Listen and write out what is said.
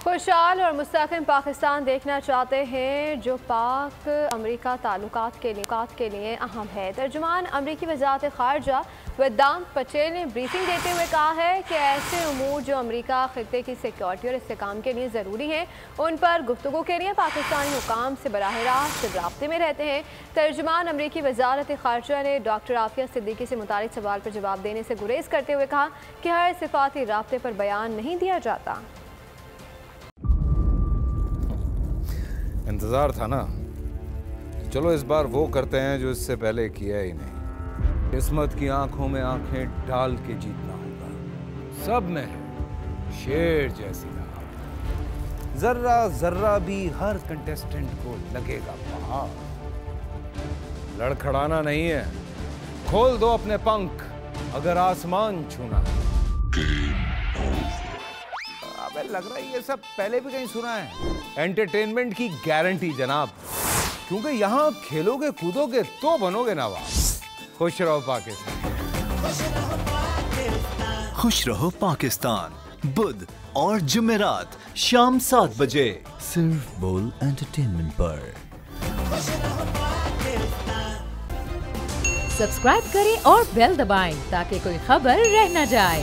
खुशहाल और मुस्तक़िम पाकिस्तान देखना चाहते हैं जो पाक अमरीका ताल्लुकात के लिए अहम है। तर्जुमान अमरीकी वज़ारत ख़ारजा वेदांत पटेल ने ब्रीफिंग देते हुए कहा है कि ऐसे उमूर जो अमरीका ख़ित्ते की सिक्योरिटी और इस्तेहकाम के लिए ज़रूरी हैं उन पर गुफ्तगू के लिए पाकिस्तानी हुकाम से बराह रास्त राब्ते में रहते हैं। तर्जुमान अमरीकी वज़ारत ख़ारजा ने डॉक्टर आफिया सिद्दीकी से मुतालिक सवाल पर जवाब देने से गुरेज करते हुए कहा कि हर सिफाती राब्ते पर बयान नहीं दिया जाता। इंतज़ार था ना, चलो इस बार वो करते हैं जो इससे पहले किया ही नहीं। किस्मत की आंखों में आंखें डाल के जीतना होगा। सब में है शेर जैसी राह, जर्रा जर्रा भी हर कंटेस्टेंट को लगेगा पहाड़। लड़खड़ाना नहीं है, खोल दो अपने पंख अगर आसमान छूना है। अबे लग रहा है ये सब पहले भी कहीं सुना है। एंटरटेनमेंट की गारंटी जनाब, क्योंकि यहाँ खेलोगे कूदोगे तो बनोगे नवाब। खुश रहो पाकिस्तान। खुश रहो पाकिस्तान बुध और जुमेरात शाम 7 बजे सिर्फ बोल एंटरटेनमेंट पर। सब्सक्राइब करें और बेल दबाएं ताकि कोई खबर रह न जाए।